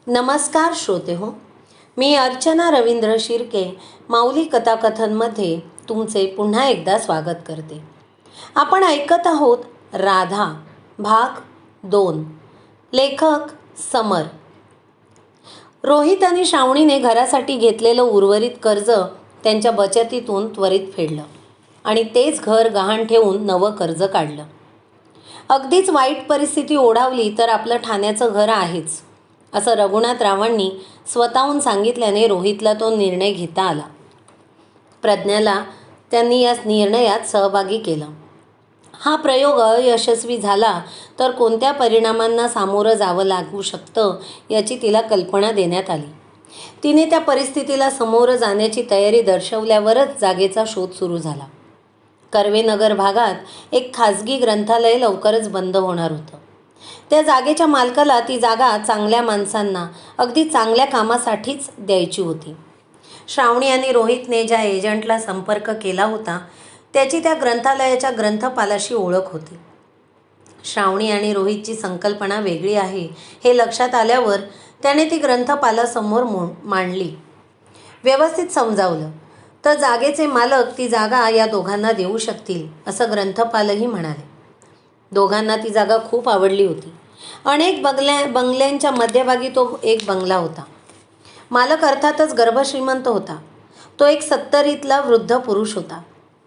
नमस्कार श्रोते हो, मी अर्चना रवींद्र शिर्के माऊली कथाकथनमध्ये तुमचे पुन्हा एकदा स्वागत करते. आपण ऐकत आहोत राधा भाग 2. लेखक समर. रोहित आणि श्रावणीने घरासाठी घेतलेलं उर्वरित कर्ज त्यांच्या बचतीतून त्वरित फेडलं आणि तेच घर गहाण ठेवून नवं कर्ज काढलं. अगदीच वाईट परिस्थिती ओढावली तर आपलं ठाण्याचं घर आहेच, असं रघुनाथरावांनी स्वतःहून सांगितल्याने रोहितला तो निर्णय घेता आला. प्रज्ञाला त्यांनी या निर्णयात सहभागी केलं. हा प्रयोग अयशस्वी झाला तर कोणत्या परिणामांना सामोरं जावं लागू शकतं याची तिला कल्पना देण्यात आली. तिने त्या परिस्थितीला सामोरं जाण्याची तयारी दर्शवल्यावरच जागेचा शोध सुरू झाला. कर्वेनगर भागात एक खाजगी ग्रंथालय लवकरच बंद होणार होतं. त्या जागेच्या मालकाला ती जागा चांगल्या माणसांना अगदी चांगल्या कामासाठीच द्यायची होती. श्रावणी आणि रोहितने ज्या एजंटला संपर्क केला होता त्याची त्या ग्रंथालयाच्या ग्रंथपालाशी ओळख होती. श्रावणी आणि रोहितची संकल्पना वेगळी आहे हे लक्षात आल्यावर त्याने ती ग्रंथपालासमोर मांडली. व्यवस्थित समजावलं तर जागेचे मालक ती जागा या दोघांना देऊ शकतील असं ग्रंथपालही म्हणाले. दोघांना ती जागा खूप आवडली होती. अनेक बंगल्यांच्या मध्यभागी तो एक बंगला होता. मालक अर्थातच गर्भश्रीमंत होता. तो एक 70ीतला वृद्ध पुरुष होता.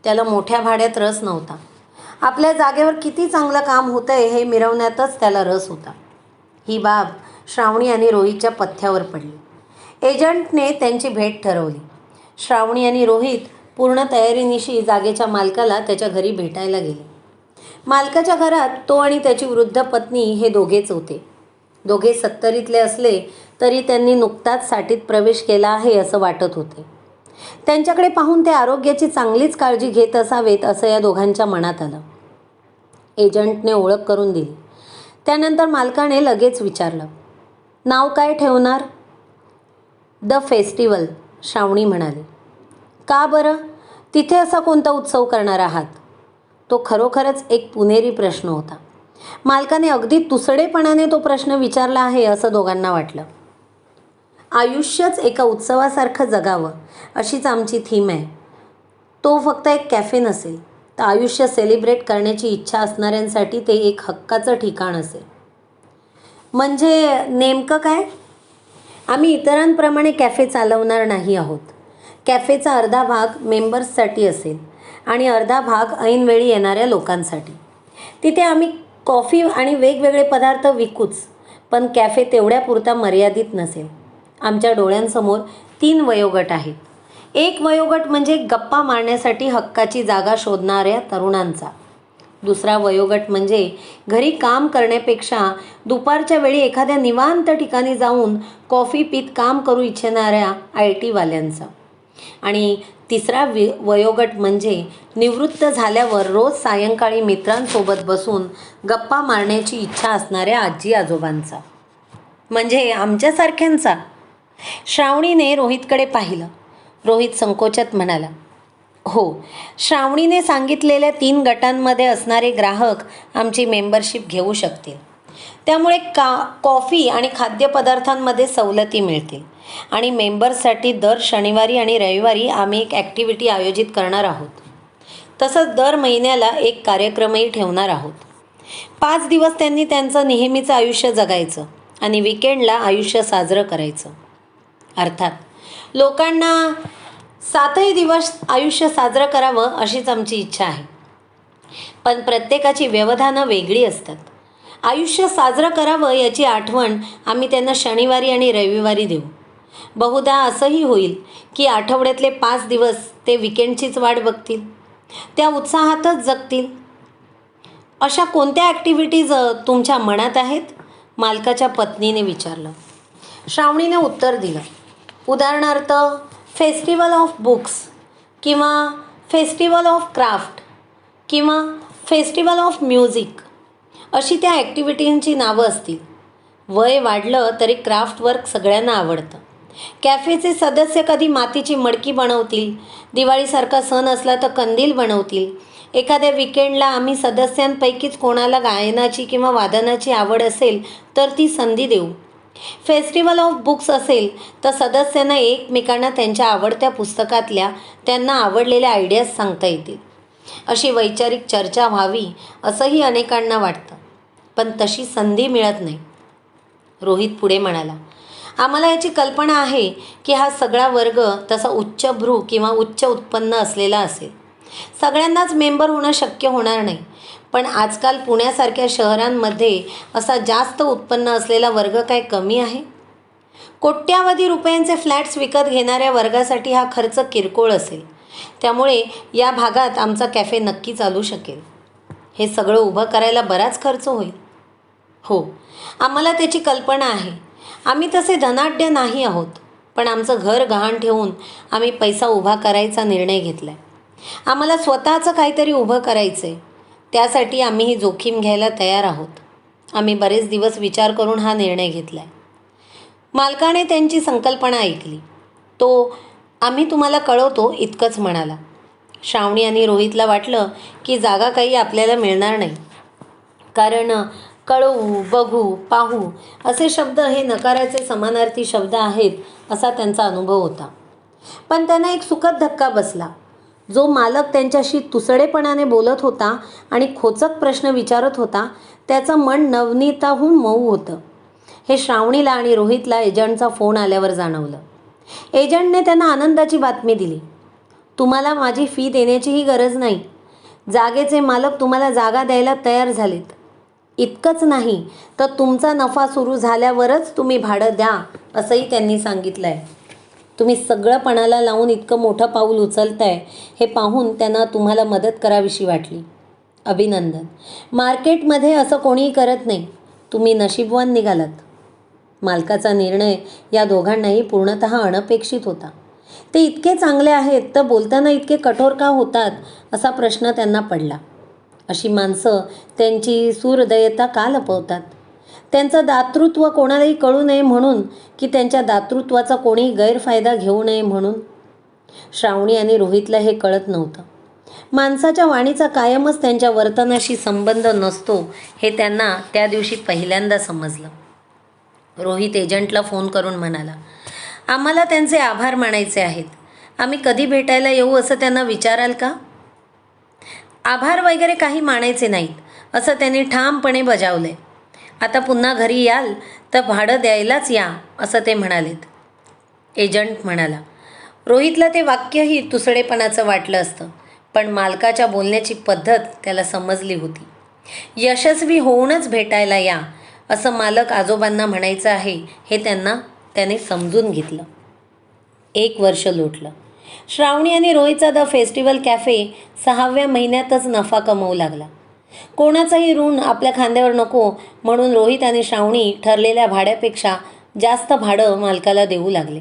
त्याला मोठ्या भाड्यात रस नव्हता. आपल्या जागेवर किती चांगलं काम होतंय हे मिरवण्यातच त्याला रस होता. ही बाब श्रावणी आणि रोहितच्या पथ्यावर पडली. एजंटने त्यांची भेट ठरवली. श्रावणी आणि रोहित पूर्ण तयारीनिशी जागेच्या मालकाला त्याच्या घरी भेटायला गेले. मालकाच्या घरात तो आणि त्याची वृद्ध पत्नी हे दोघेच होते. दोघे 70ीतले असले तरी त्यांनी नुकताच 60ीत प्रवेश केला आहे असं वाटत होते. त्यांच्याकडे पाहून ते आरोग्याची चांगलीच काळजी घेत असावेत असं या दोघांच्या मनात आलं. एजंटने ओळख करून दिली. त्यानंतर मालकाने लगेच विचारलं, नाव काय ठेवणार? द फेस्टिवल, श्रावणी म्हणाली. का बरं? तिथे असा कोणता उत्सव करणार आहात? तो खरोखरच एक पुणेरी प्रश्न होता. मालकाने अगदी तुसडेपणाने तो प्रश्न विचारला आहे असं दोघांना वाटलं. आयुष्यच एका उत्सवासारखं जगावं अशीच आमची थीम आहे. तो फक्त एक कॅफे नसेल तर आयुष्य सेलिब्रेट करण्याची इच्छा असणाऱ्यांसाठी ते एक हक्काचं ठिकाण असेल. म्हणजे नेमकं काय? आम्ही इतरांप्रमाणे कॅफे चालवणार नाही आहोत. कॅफेचा अर्धा भाग मेंबर्ससाठी असेल आणि अर्धा भाग ऐनवेळी येणाऱ्या लोकांसाठी. तिथे आम्ही कॉफी आणि वेगवेगळे पदार्थ विकूच, पण कॅफे तेवढ्यापुरता मर्यादित नसेल. आमच्या डोळ्यांसमोर 3 वयोगट आहेत. एक वयोगट म्हणजे गप्पा मारण्यासाठी हक्काची जागा शोधणाऱ्या तरुणांचा. दुसरा वयोगट म्हणजे घरी काम करण्यापेक्षा दुपारच्या वेळी एखाद्या निवांत ठिकाणी जाऊन कॉफी पीत काम करू इच्छिणाऱ्या IT वाल्यांचा. आणि तिसरा वयोगट म्हणजे निवृत्त झाल्यावर रोज सायंकाळी मित्रांसोबत बसून गप्पा मारण्याची इच्छा असणाऱ्या आजी आजोबांचा. म्हणजे आमच्यासारख्यांचा. श्रावणीने रोहितकडे पाहिलं. रोहित संकोचात म्हणाला, हो, श्रावणीने सांगितलेल्या 3 गटांमध्ये असणारे ग्राहक आमची मेंबरशिप घेऊ शकतील. त्यामुळे कॉफी आणि खाद्यपदार्थांमध्ये सवलती मिळतील आणि मेंबर्ससाठी दर शनिवारी आणि रविवारी आम्ही एक ॲक्टिव्हिटी आयोजित करणार आहोत. तसंच दर महिन्याला एक कार्यक्रमही ठेवणार आहोत. 5 दिवस त्यांनी त्यांचं नेहमीचं आयुष्य जगायचं आणि विकेंडला आयुष्य साजरं करायचं. अर्थात लोकांना 7ही दिवस आयुष्य साजरं करावं अशीच आमची इच्छा आहे. पण प्रत्येकाची व्यवधानं वेगळी असतात. आयुष्य साजरं करावं याची आठवण आम्ही त्यांना शनिवारी आणि रविवारी देऊ. बहुधा असंही होईल की आठवड्यातले 5 दिवस ते विकेंडचीच वाट बघतील. त्या उत्साहातच जगतील. अशा कोणत्या ॲक्टिव्हिटीज तुमच्या मनात आहेत? मालकाच्या पत्नीने विचारलं. श्रावणीने उत्तर दिलं, उदाहरणार्थ फेस्टिवल ऑफ बुक्स किंवा फेस्टिवल ऑफ क्राफ्ट किंवा फेस्टिवल ऑफ म्युझिक अशी त्या ॲक्टिव्हिटींची नावं असतील. वय वाढलं तरी क्राफ्ट वर्क सगळ्यांना आवडतं. कॅफेचे सदस्य कधी मातीची मडकी बनवतील, दिवाळीसारखा सण असला तर कंदील बनवतील. एखाद्या विकेंडला आम्ही सदस्यांपैकीच कोणाला गायनाची किंवा वादनाची आवड असेल तर ती संधी देऊ. फेस्टिवल ऑफ बुक्स असेल तर सदस्यांना एकमेकांना त्यांच्या आवडत्या पुस्तकातल्या त्यांना आवडलेल्या आयडियाज सांगता येतील. अशी वैचारिक चर्चा व्हावी असंही अनेकांना वाटतं, पण तशी संधी मिळत नाही. रोहित पुढे म्हणाला, आम्हाला याची कल्पना आहे की हा सगळा वर्ग तसा उच्चभ्रू किंवा उच्च उत्पन्न असलेला असेल. सगळ्यांनाच मेंबर होणं शक्य होणार नाही, पण आजकाल पुण्यासारख्या शहरांमध्ये असा जास्त उत्पन्न असलेला वर्ग काय कमी आहे? कोट्यावधी रुपयांचे फ्लॅट्स विकत घेणाऱ्या वर्गासाठी हा खर्च किरकोळ असेल. त्यामुळे या भागात आमचा कॅफे नक्की चालू शकेल. हे सगळं उभं करायला बराच खर्च होईल. हो, आम्हाला त्याची कल्पना आहे. आम्ही तसे धनाढ्य नाही आहोत, पण आमचं घर गहाण ठेवून आम्ही पैसा उभा करायचा निर्णय घेतला आहे. आम्हाला स्वतःचं काहीतरी उभं करायचं आहे. त्यासाठी आम्ही ही जोखीम घ्यायला तयार आहोत. आम्ही बरेच दिवस विचार करून हा निर्णय घेतला आहे. मालकाने त्यांची संकल्पना ऐकली. तो आम्ही तुम्हाला कळवतो इतकंच म्हणाला. श्रावणी आणि रोहितला वाटलं की जागा काही आपल्याला मिळणार नाही, कारण कळवू, बघू, पाहू असे शब्द हे नकाराचे समानार्थी शब्द आहेत असा त्यांचा अनुभव होता. पण त्यांना एक सुखद धक्का बसला. जो मालक त्यांच्याशी तुसडेपणाने बोलत होता आणि खोचक प्रश्न विचारत होता, त्याचं मन नवनीताहून मऊ होतं. हे श्रावणीला आणि रोहितला एजंटचा फोन आल्यावर जाणवलं. एजंटने त्यांना आनंदाची बातमी दिली. तुम्हाला माझी फी देण्याचीही गरज नाही. जागेचे मालक तुम्हाला जागा द्यायला तयार झालेत. इतकंच नाही तर तुमचा नफा सुरू झाल्यावरच तुम्ही भाडं द्या असंही त्यांनी सांगितलं आहे. तुम्ही सगळं पणाला लावून इतकं मोठं पाऊल उचलताय हे पाहून त्यांना तुम्हाला मदत करावीशी वाटली. अभिनंदन. मार्केटमध्ये असं कोणीही करत नाही. तुम्ही नशीबवान निघालात. मालकाचा निर्णय या दोघांनाही पूर्णतः अनपेक्षित होता. ते इतके चांगले आहेत तर बोलताना इतके कठोर का होतात असा प्रश्न त्यांना पडला. अशी माणसं त्यांची सुहृदयता का लपवतात? त्यांचं दातृत्व कोणालाही कळू नये म्हणून की त्यांच्या दातृत्वाचा कोणीही गैरफायदा घेऊ नये म्हणून? श्रावणी आणि रोहितला हे कळत नव्हतं. माणसाच्या वाणीचा कायमच त्यांच्या वर्तनाशी संबंध नसतो हे त्यांना त्या दिवशी पहिल्यांदा समजलं. रोहित एजंटला फोन करून म्हणाला, आम्हाला त्यांचे आभार मानायचे आहेत. आम्ही कधी भेटायला येऊ असं त्यांना विचाराल का? आभार वगैरे काही मानायचे नाहीत असं त्यांनी ठामपणे बजावले. आता पुन्हा घरी याल तर भाडं द्यायलाच या असं ते म्हणालेत. एजंट म्हणाला. रोहितला ते वाक्यही तुसडेपणाचं वाटलं असतं, पण मालकाच्या बोलण्याची पद्धत त्याला समजली होती. यशस्वी होऊनच भेटायला या असं मालक आजोबांना म्हणायचं आहे हे त्याने समजून घेतलं. 1 वर्ष लोटलं. श्रावणी आणि रोहितचा द फेस्टिवल कॅफे 6व्या महिन्यातच नफा कमवू लागला. कोणाचंही ऋण आपल्या खांद्यावर नको म्हणून रोहित आणि श्रावणी ठरलेल्या भाड्यापेक्षा जास्त भाडं मालकाला देऊ लागले.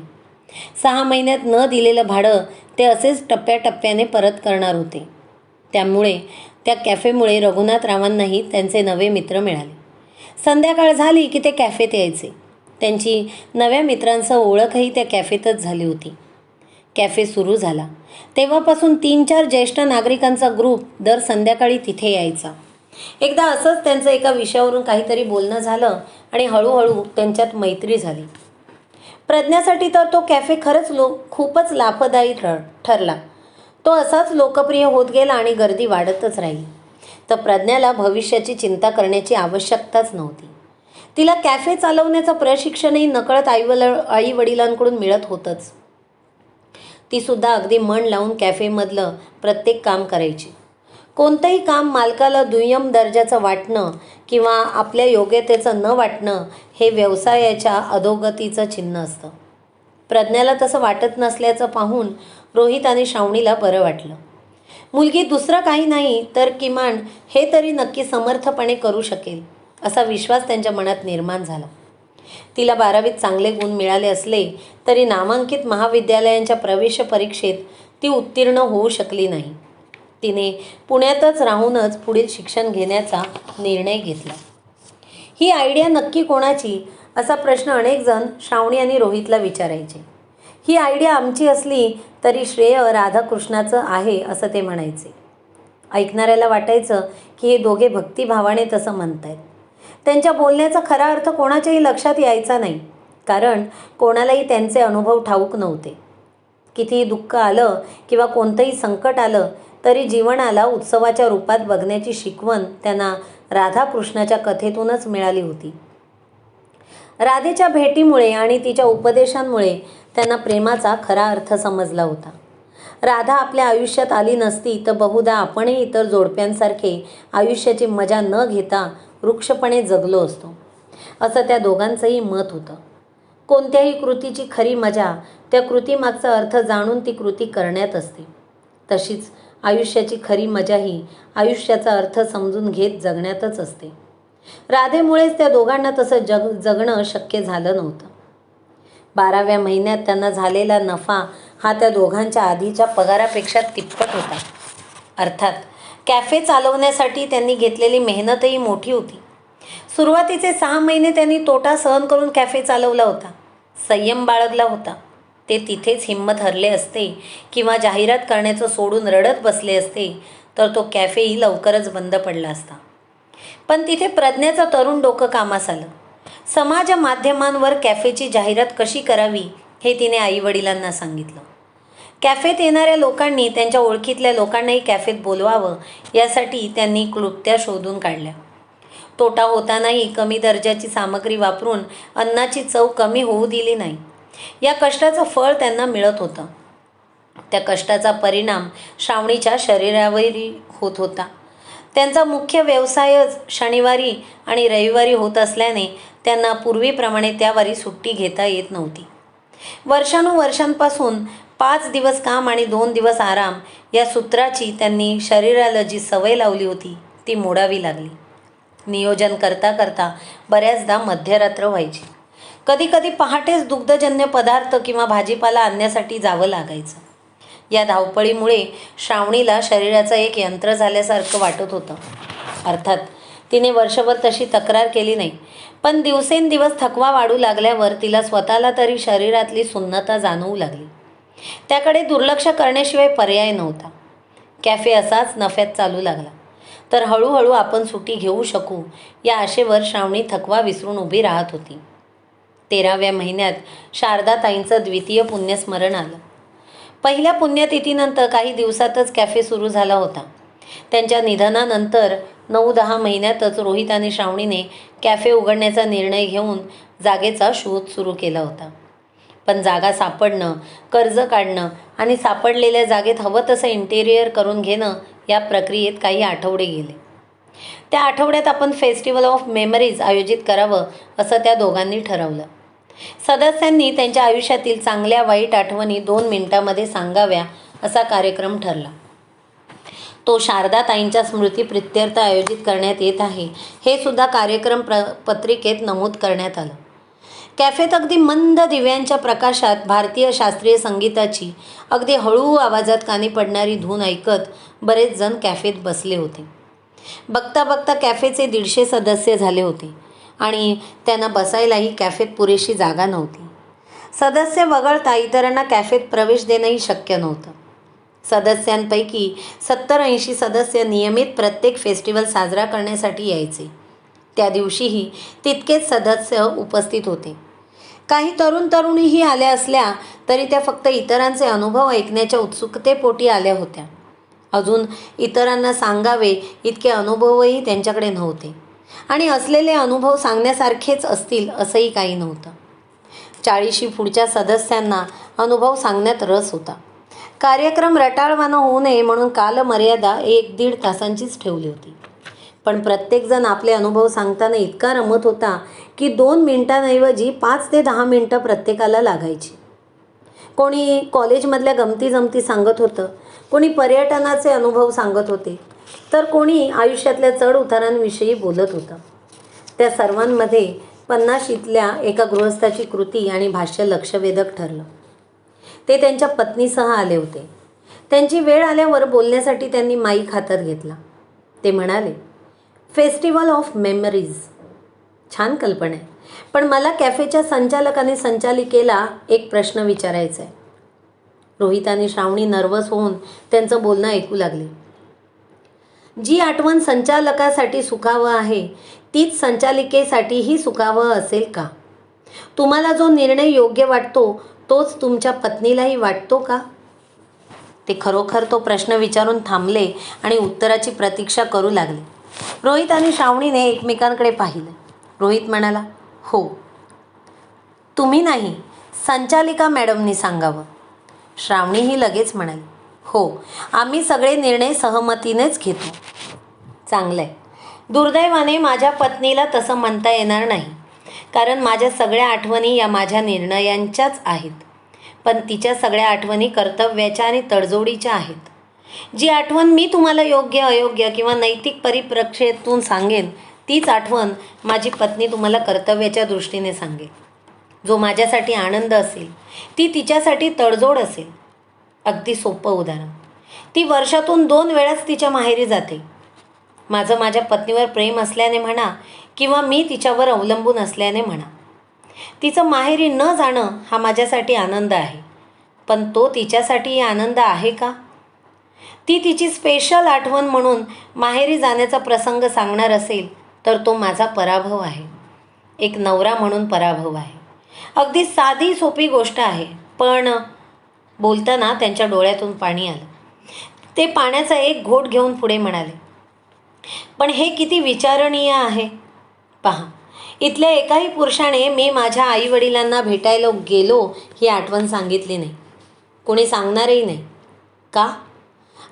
6 महिन्यात न दिलेलं भाडं ते असेच टप्प्याटप्प्याने परत करणार होते. त्यामुळे त्या कॅफेमुळे रघुनाथरावांनाही त्यांचे नवे मित्र मिळाले. संध्याकाळ झाली की ते कॅफेत यायचे. त्यांची नव्या मित्रांसह ओळखही त्या कॅफेतच झाली होती. कॅफे सुरू झाला तेव्हापासून 3-4 ज्येष्ठ नागरिकांचा ग्रुप दर संध्याकाळी तिथे यायचा. एकदा असंच त्यांचं एका विषयावरून काहीतरी बोलणं झालं आणि हळूहळू त्यांच्यात मैत्री झाली. प्रज्ञासाठी तर तो कॅफे खरंच खूपच लाभदायी ठरला. तो असाच लोकप्रिय होत गेला आणि गर्दी वाढतच राहिली. तर प्रज्ञाला भविष्याची चिंता करण्याची आवश्यकताच नव्हती. तिला कॅफे चालवण्याचं प्रशिक्षणही नकळत आईवडिलांकडून मिळत होतंच. ती सुद्धा अगदी मन लावून कॅफेमधलं प्रत्येक काम करायची. कोणतंही काम मालकाला दुय्यम दर्जाचं वाटणं किंवा आपल्या योग्यतेचं न वाटणं हे व्यवसायाच्या अधोगतीचं चिन्ह असतं. प्रज्ञाला तसं वाटत नसल्याचं पाहून रोहित आणि श्रावणीला बरं वाटलं. मुलगी दुसरं काही नाही तर किमान हे तरी नक्की समर्थपणे करू शकेल असा विश्वास त्यांच्या मनात निर्माण झाला. तिला 12वीत चांगले गुण मिळाले असले तरी नामांकित महाविद्यालयांच्या प्रवेश परीक्षेत ती उत्तीर्ण होऊ शकली नाही. तिने पुण्यातच राहूनच पुढील शिक्षण घेण्याचा निर्णय घेतला. ही आयडिया नक्की कोणाची असा प्रश्न अनेक जण श्रावणी आणि रोहितला विचारायचे. ही आयडिया आमची असली तरी श्रेय राधाकृष्णाचं आहे असं ते म्हणायचे. ऐकणाऱ्याला वाटायचं की हे दोघे भक्तिभावाने तसं म्हणतायत. त्यांच्या बोलण्याचा खरा अर्थ कोणाच्याही लक्षात यायचा नाही, कारण कोणालाही त्यांचे अनुभव ठाऊक नव्हते. कितीही दुःख आलं किंवा कोणतंही संकट आलं तरी जीवनाला उत्सवाच्या रूपात बघण्याची शिकवण त्यांना राधाकृष्णाच्या कथेतूनच मिळाली होती. राधेच्या भेटीमुळे आणि तिच्या उपदेशांमुळे त्यांना प्रेमाचा खरा अर्थ समजला होता. राधा आपल्या आयुष्यात आली नसती तर बहुधा आपणही इतर जोडप्यांसारखे आयुष्याची मजा न घेता वृक्षपणे जगलो असतो, असं त्या दोघांचंही मत होतं. कोणत्याही कृतीची खरी मजा त्या कृतीमागचा अर्थ जाणून ती कृती करण्यात असते. तशीच आयुष्याची खरी मजाही आयुष्याचा अर्थ समजून घेत जगण्यातच असते. राधेमुळेच त्या दोघांना तसं जगणं शक्य झालं नव्हतं. 12व्या महिन्यात त्यांना झालेला नफा हा त्या दोघांच्या आधीच्या पगारापेक्षा तिप्पट होता. अर्थात कॅफे चालवण्यासाठी त्यांनी घेतलेली मेहनतही मोठी होती. सुरुवातीचे 6 महिने त्यांनी तोटा सहन करून कॅफे चालवला होता, संयम बाळगला होता. ते तिथेच हिंमत हरले असते किंवा जाहिरात करण्याचं सोडून रडत बसले असते तर तो कॅफेही लवकरच बंद पडला असता. पण तिथे प्रज्ञाचं तरुण डोकं कामास आलं. समाज माध्यमांवर कॅफेची जाहिरात कशी करावी हे तिने आईवडिलांना सांगितलं. कॅफेत येणाऱ्या लोकांनी त्यांच्या ओळखीतल्या लोकांनाही कॅफेत बोलवावं यासाठी त्यांनी क्लुप्त्या शोधून काढल्या. तोटा होतानाही कमी दर्जाची सामग्री वापरून अन्नाची चव कमी होऊ दिली नाही. या कष्टाचं फळ त्यांना मिळत होतं. त्या कष्टाचा परिणाम श्रावणीच्या शरीरावरही होत होता. त्यांचा मुख्य व्यवसायच शनिवारी आणि रविवारी होत असल्याने त्यांना पूर्वीप्रमाणे त्यावारी सुट्टी घेता येत नव्हती. वर्षानुवर्षांपासून 5 दिवस काम आणि 2 दिवस आराम या सूत्राची त्यांनी शरीराला जी सवय लावली होती ती मोडावी लागली. नियोजन करता करता बऱ्याचदा मध्यरात्र व्हायची. कधीकधी पहाटेच दुग्धजन्य पदार्थ किंवा भाजीपाला आणण्यासाठी जावं लागायचं. या धावपळीमुळे श्रावणीला शरीराचं एक यंत्र झाल्यासारखं वाटत होतं. अर्थात तिने वर्षभर तशी तक्रार केली नाही, पण दिवसेंदिवस थकवा वाढू लागल्यावर तिला स्वतःला तरी शरीरातली सुन्नता जाणवू लागली. त्याकडे दुर्लक्ष करण्याशिवाय पर्याय नव्हता. कॅफे असाच नफ्यात चालू लागला तर हळूहळू आपण सुट्टी घेऊ शकू या आशेवर श्रावणी थकवा विसरून उभी राहत होती. 13व्या महिन्यात शारदाताईंचं द्वितीय पुण्यस्मरण आलं. पहिल्या पुण्यतिथीनंतर काही दिवसातच कॅफे सुरू झाला होता. त्यांच्या निधनानंतर 9-10 महिन्यातच रोहित आणि श्रावणीने कॅफे उघडण्याचा निर्णय घेऊन जागेचा शोध सुरू केला होता. पण जागा सापडणं, कर्ज काढणं आणि सापडलेल्या जागेत हवं तसं इंटेरियर करून घेणं या प्रक्रियेत काही आठवडे गेले. त्या आठवड्यात आपण फेस्टिवल ऑफ मेमरीज आयोजित करावं असं त्या दोघांनी ठरवलं. सदस्यांनी त्यांच्या आयुष्यातील चांगल्या वाईट आठवणी 2 मिनिटांमध्ये सांगाव्या असा कार्यक्रम ठरला. तो शारदाताईंच्या स्मृतिप्रित्यर्थ आयोजित करण्यात येत आहे हे सुद्धा कार्यक्रम पत्रिकेत नमूद करण्यात आलं. कॅफेत अगदी मंद दिव्यांच्या प्रकाशात भारतीय शास्त्रीय संगीताची अगदी हळू आवाजात कानी पडणारी धून ऐकत बरेच जण कॅफेत बसले होते. बघता बघता कॅफेचे 150 सदस्य झाले होते आणि त्यांना बसायलाही कॅफेत पुरेशी जागा नव्हती. सदस्य वगळता इतरांना कॅफेत प्रवेश देणंही शक्य नव्हतं. सदस्यांपैकी 70-80 सदस्य नियमित प्रत्येक फेस्टिवल साजरा करण्यासाठी यायचे. त्या दिवशीही तितकेच सदस्य उपस्थित होते. काही तरुणीही आल्या असल्या तरी त्या फक्त इतरांचे अनुभव ऐकण्याच्या उत्सुकतेपोटी आल्या होत्या. अजून इतरांना सांगावे इतके अनुभवही त्यांच्याकडे नव्हते आणि असलेले अनुभव सांगण्यासारखेच असतील असंही काही नव्हतं. 40 पुढच्या सदस्यांना अनुभव सांगण्यात रस होता. कार्यक्रम रटाळवाणा होऊ नये म्हणून कालमर्यादा 1-1.5 तासांचीच ठेवली होती. पण प्रत्येकजण आपले अनुभव सांगताना इतका रमत होता की 2 मिनिटांऐवजी 5 ते 10 मिनिटं प्रत्येकाला लागायची. कोणी कॉलेजमधल्या गमती सांगत होतं, कोणी पर्यटनाचे अनुभव सांगत होते, तर कोणी आयुष्यातल्या चढउतारांविषयी बोलत होतं. त्या सर्वांमध्ये 50शीतल्या एका गृहस्थाची कृती आणि भाष्य लक्षवेधक ठरलं. ते त्यांच्या पत्नीसह आले होते. त्यांची वेळ आल्यावर बोलण्यासाठी त्यांनी माईक हातात घेतला. ते म्हणाले, फेस्टिवल ऑफ मेमरीज छान कल्पना आहे, पण मला कॅफेच्या संचालक आणि संचालिकेला एक प्रश्न विचारायचा आहे. रोहित आणि श्रावणी नर्वस होऊन त्यांचं बोलणं ऐकू लागले. जी आठवण संचालकासाठी सुखावं आहे तीच संचालिकेसाठीही सुखावं असेल का? तुम्हाला जो निर्णय योग्य वाटतो तोच तुमच्या पत्नीलाही वाटतो का? ते खरोखर तो प्रश्न विचारून थांबले आणि उत्तराची प्रतीक्षा करू लागले. रोहित आणि श्रावणीने एकमेकांकडे पाहिलं. रोहित म्हणाला, हो. तुम्ही नाही, संचालिका मॅडमनी सांगावं. श्रावणीही लगेच म्हणाली, हो, आम्ही सगळे निर्णय सहमतीनेच घेतो. चांगलं आहे. दुर्दैवाने माझ्या पत्नीला तसं म्हणता येणार नाही, कारण माझ्या सगळ्या आठवणी या माझ्या निर्णयांच्याच आहेत. पण तिच्या सगळ्या आठवणी कर्तव्याच्या आणि तडजोडीच्या आहेत. जी आठवण मी तुम्हाला योग्य अयोग्य किंवा नैतिक परिप्रेक्ष्यातून सांगेन तीच आठवण माझी पत्नी तुम्हाला कर्तव्याच्या दृष्टीने सांगेल. जो माझ्यासाठी आनंद असेल ती तिच्यासाठी तडजोड असेल. अगदी सोपं उदाहरण, ती वर्षातून 2 वेळाच तिच्या माहेरी जाते. माझं माझ्या पत्नीवर प्रेम असल्याने म्हणा किंवा मी तिच्यावर अवलंबून असल्याने म्हणा, तिचं माहेरी न जाणं हा माझ्यासाठी आनंद आहे. पण तो तिच्यासाठी आनंद आहे का? ती तिची स्पेशल आठवण म्हणून माहेरी जाण्याचा प्रसंग सांगणार असेल तर तो माझा पराभव आहे. एक नवरा म्हणून पराभव आहे. अगदी साधी सोपी गोष्ट आहे, पण बोलताना त्यांच्या डोळ्यातून पाणी आलं. ते पाण्याचा एक घोट घेऊन पुढे म्हणाले, पण हे किती विचारणीय आहे. पहा, इथल्या एकाही पुरुषाने मी माझ्या आईवडिलांना भेटायला गेलो ही आठवण सांगितली नाही. कोणी सांगणारही नाही. का?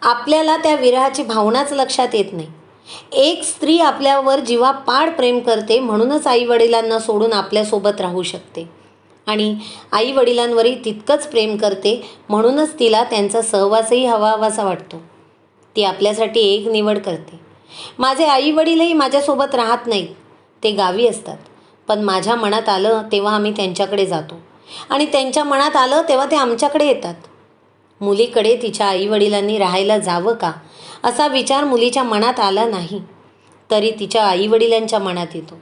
आपल्याला त्या विरहाची भावनाच लक्षात येत नाही. एक स्त्री आपल्यावर जीवापाड प्रेम करते म्हणूनच आईवडिलांना सोडून आपल्यासोबत राहू शकते, आणि आईवडिलांवरही तितकंच प्रेम करते म्हणूनच तिला त्यांचा सहवासही हवाहवासा वाटतो. ती आपल्यासाठी एक निवड करते. माझे आईवडीलही माझ्यासोबत राहत नाहीत, ते गावी असतात. पण माझ्या मनात आलं तेव्हा आम्ही त्यांच्याकडे जातो, आणि त्यांच्या मनात आलं तेव्हा ते आमच्याकडे येतात. मुलीकडे तिच्या आईवडिलांनी राहायला जावं का असा विचार मुलीच्या मनात आला नाही, तरी तिच्या आईवडिलांच्या मनात येतो.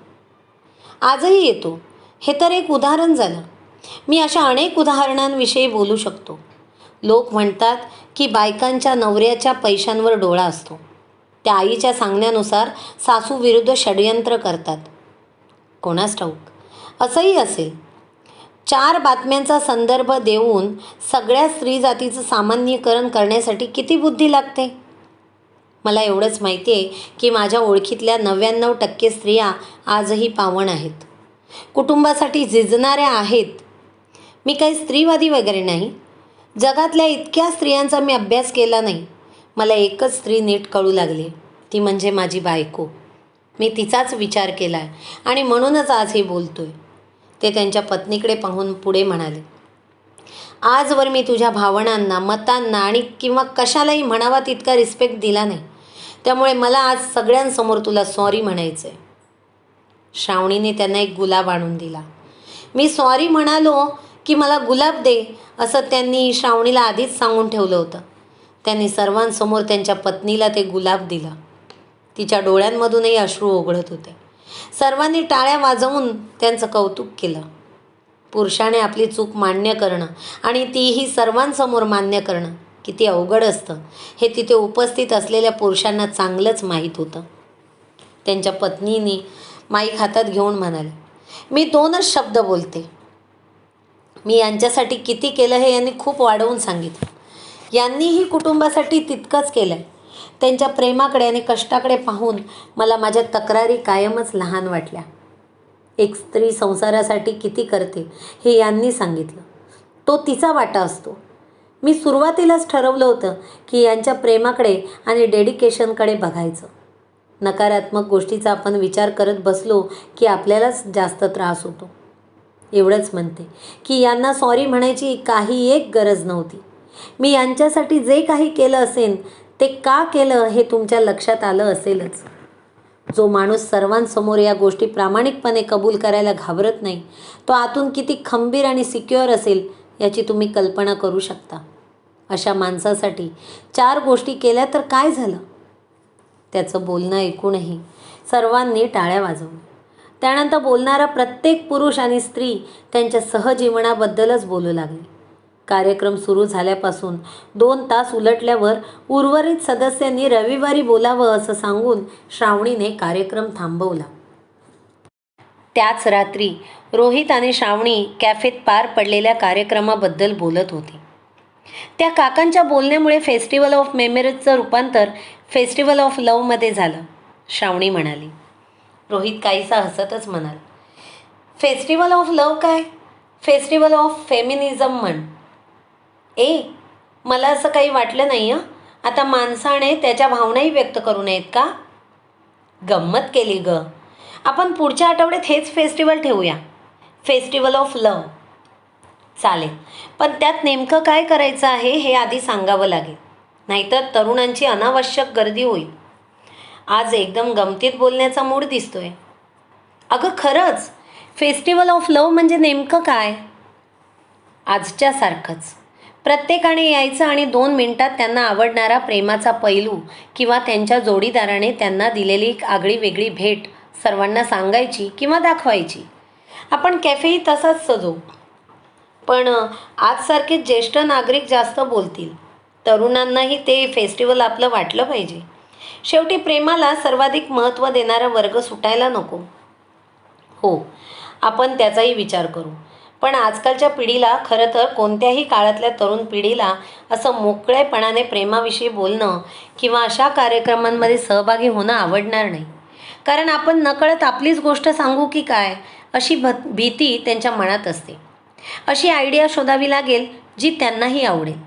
आजही येतो. हे तर एक उदाहरण झालं. मी अशा अनेक उदाहरणांविषयी बोलू शकतो. लोक म्हणतात की बायकांच्या नवऱ्याच्या पैशांवर डोळा असतो. त्या आईच्या सांगण्यानुसार सासू विरुद्ध षडयंत्र करतात. कोणास ठाऊक, असंही असेल. 4 बातम्यांचा संदर्भ देऊन सगळ्या स्त्री जातीचं सामान्यीकरण करण्यासाठी किती बुद्धी लागते. मला एवढंच माहिती आहे की माझ्या ओळखीतल्या 99% स्त्रिया आजही पावन आहेत, कुटुंबासाठी झिजणाऱ्या आहेत. मी काही स्त्रीवादी वगैरे नाही. जगातल्या इतक्या स्त्रियांचा मी अभ्यास केला नाही. मला एकच स्त्री नीट कळू लागली, ती म्हणजे माझी बायको. मी तिचाच विचार केला आहे आणि म्हणूनच आज हे बोलतोय. ते त्यांच्या पत्नीकडे पाहून पुढे म्हणाले, आजवर मी तुझ्या भावनांना, मतांना आणि किंवा कशालाही म्हणावा तितका रिस्पेक्ट दिला नाही. त्यामुळे मला आज सगळ्यांसमोर तुला सॉरी म्हणायचं आहे. श्रावणीने त्यांना एक गुलाब आणून दिला. मी सॉरी म्हणालो की मला गुलाब दे असं त्यांनी श्रावणीला आधीच सांगून ठेवलं होतं. त्यांनी सर्वांसमोर त्यांच्या पत्नीला ते गुलाब दिलं. तिच्या डोळ्यांमधूनही अश्रू ओघळत होते. सर्वांनी टाळ्या वाजवून त्यांचं कौतुक केलं. पुरुषाने आपली चूक मान्य करणं आणि तीही सर्वांसमोर मान्य करणं किती अवघड असतं हे तिथे उपस्थित असलेल्या पुरुषांना चांगलंच माहीत होतं. त्यांच्या पत्नीने माईक हातात घेऊन म्हणाले, मी 2च शब्द बोलते. मी यांच्यासाठी किती केलं हे यांनी खूप वाढवून सांगितलं. यांनीही कुटुंबासाठी तितकंच केलं आहे. त्यांच्या प्रेमाकडे आणि कष्टाकडे पाहून मला माझ्या तक्रारी कायमच लहान वाटल्या. एक स्त्री संसारासाठी किती करते हे यांनी सांगितलं. तो तिचा वाटा असतो. मी सुरुवातीलाच ठरवलं होतं की यांच्या प्रेमाकडे आणि डेडिकेशनकडे बघायचं. नकारात्मक गोष्टीचा आपण विचार करत बसलो की आपल्यालाच जास्त त्रास होतो. एवढंच म्हणते की यांना सॉरी म्हणायची काही एक गरज नव्हती. मी यांच्यासाठी जे काही केलं असेल ते का केलं हे तुमच्या लक्षात आलं असेलच. जो माणूस सर्वांसमोर या गोष्टी प्रामाणिकपणे कबूल करायला घाबरत नाही तो आतून किती खंबीर आणि सिक्युअर असेल याची तुम्ही कल्पना करू शकता. अशा माणसासाठी 4 गोष्टी केल्या तर काय झालं. त्याचं बोलणं ऐकूनही सर्वांनी टाळ्या वाजवल्या. त्यानंतर बोलणारा प्रत्येक पुरुष आणि स्त्री त्यांच्या सहजीवनाबद्दलच बोलू लागली. कार्यक्रम सुरू झाल्यापासून 2 तास उलटल्यावर उर्वरित सदस्यांनी रविवारी बोलावं असं सांगून श्रावणीने कार्यक्रम थांबवला. त्याच रात्री रोहित आणि श्रावणी कॅफेत पार पडलेल्या कार्यक्रमाबद्दल बोलत होते. त्या काकांच्या बोलण्यामुळे फेस्टिवल ऑफ मेमरीजचं रूपांतर फेस्टिवल ऑफ लव्हमध्ये झालं, श्रावणी म्हणाली. रोहित काहीसा हसतच म्हणाला, फेस्टिवल ऑफ लव्ह काय, फेस्टिवल ऑफ फेमिनिझम म्हण. मला असं काही वाटलं नाही हं. आता माणसाने त्याच्या भावनाही व्यक्त करू नयेत का? गंमत केली ग. आपण पुढच्या आठवड्यात हेच फेस्टिवल ठेवूया, फेस्टिवल ऑफ लव्ह. चालेल, पण त्यात नेमकं काय करायचं आहे हे आधी सांगावं लागेल, नाहीतर तरुणांची अनावश्यक गर्दी होईल. आज एकदम गमतीत बोलण्याचा मूड दिसतोय. अगं खरंच, फेस्टिवल ऑफ लव्ह म्हणजे नेमकं काय? आजच्यासारखंच प्रत्येकाने यायचं आणि 2 मिनिटात त्यांना आवडणारा प्रेमाचा पैलू किंवा त्यांच्या जोडीदाराने त्यांना दिलेली एक आगळीवेगळी भेट सर्वांना सांगायची किंवा दाखवायची. आपण कॅफेही तसाच सजवू, पण आजसारखे ज्येष्ठ नागरिक जास्त बोलतील. तरुणांनाही ते फेस्टिवल आपलं वाटलं पाहिजे. शेवटी प्रेमाला सर्वाधिक महत्त्व देणारा वर्ग सुटायला नको. हो, आपण त्याचाही विचार करू. पण आजकालच्या पिढीला, खरं तर कोणत्याही काळातल्या तरुण पिढीला असं मोकळेपणाने प्रेमाविषयी बोलणं किंवा अशा कार्यक्रमांमध्ये सहभागी होणं आवडणार नाही. कारण आपण नकळत आपलीच गोष्ट सांगू की काय अशी भीती त्यांच्या मनात असते. अशी आयडिया शोधावी लागेल जी त्यांनाही आवडेल.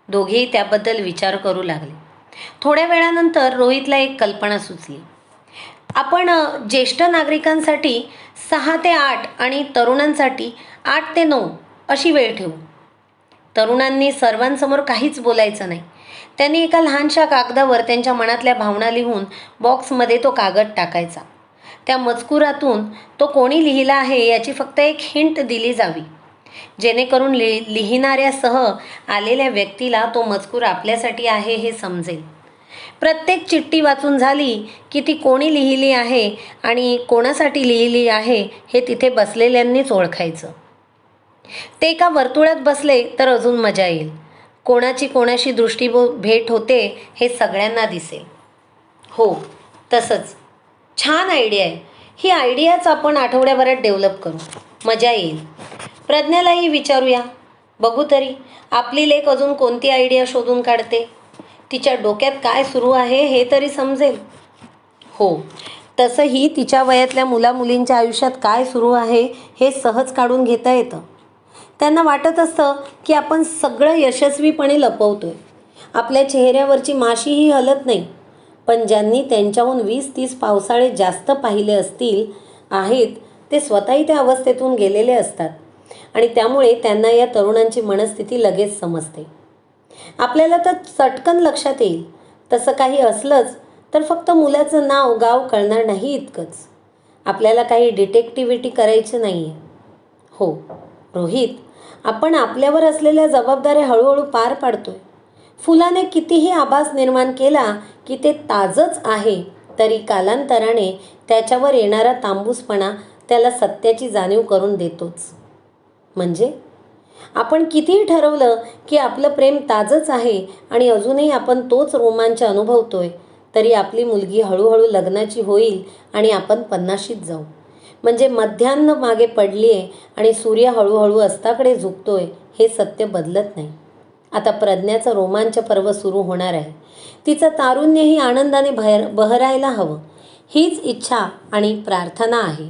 दोघेही त्याबद्दल विचार करू लागले. थोड्या वेळानंतर रोहितला एक कल्पना सुचली. आपण ज्येष्ठ नागरिकांसाठी 6 ते 8 आणि तरुणांसाठी 8 ते 9 अशी वेळ ठेवू. तरुणांनी सर्वांसमोर काहीच बोलायचं नाही. त्यांनी एका लहानशा कागदावर त्यांच्या मनातल्या भावना लिहून बॉक्समध्ये तो कागद टाकायचा. त्या मजकुरातून तो कोणी लिहिला आहे याची फक्त एक हिंट दिली जावी, जेणेकरून लिहिणाऱ्यासह आलेल्या व्यक्तीला तो मजकूर आपल्यासाठी आहे हे समजेल. प्रत्येक चिठ्ठी वाचून झाली की ती कोणी लिहिली आहे आणि कोणासाठी लिहिली आहे हे तिथे बसलेल्यांनीच ओळखायचं. ते एका वर्तुळात बसले तर अजून मजा येईल. कोणाची कोणाशी भेट होते हे सगळ्यांना दिसेल. हो, तसंच. छान आयडिया आहे. ही आयडियाच आपण आठवड्याभरात डेव्हलप करू. मजा येईल. प्रज्ञालाही विचारूया. बघू तरी आपली लेक अजून कोणती आयडिया शोधून काढते. तिच्या डोक्यात काय सुरू आहे हे तरी समजेल. हो, तसंही तिच्या वयातल्या मुलामुलींच्या आयुष्यात काय सुरू आहे हे सहज काढून घेता येतं. त्यांना वाटत असतं की आपण सगळं यशस्वीपणे लपवतोय. आपल्या चेहऱ्यावरची माशीही हलत नाही. पण ज्यांनी त्यांच्याहून 20-30 पावसाळे जास्त पाहिले आहेत ते स्वतःही त्या अवस्थेतून गेलेले असतात आणि त्यामुळे त्यांना या तरुणांची मनस्थिती लगेच समजते. आपल्याला तर चटकन लक्षात येईल. तसं काही असलंच तर फक्त मुलाचं नाव गाव कळणार नाही इतकंच. आपल्याला काही डिटेक्टिव्हिटी करायची नाही आहे. हो रोहित, आपण आपल्यावर असलेल्या जबाबदाऱ्या हळूहळू पार पाडतोय. फुलाने कितीही आभास निर्माण केला की ते ताजंच आहे तरी कालांतराने त्याच्यावर येणारा तांबूसपणा त्याला सत्याची जाणीव करून देतोच. म्हणजे आपण कितीही ठरवलं की आपलं प्रेम ताजंच आहे आणि अजूनही आपण तोच रोमांच अनुभवतोय तरी आपली मुलगी हळूहळू लग्नाची होईल आणि आपण 50शीत जाऊ. म्हणजे मध्यान्ह मागे पडली आहे आणि सूर्य हळूहळू अस्ताकडे झुकतोय हे सत्य बदलत नाही. आता प्रज्ञाचं रोमांच पर्व सुरू होणार आहे. तिचं तारुण्यही आनंदाने बहरायला हवं हीच इच्छा आणि प्रार्थना आहे.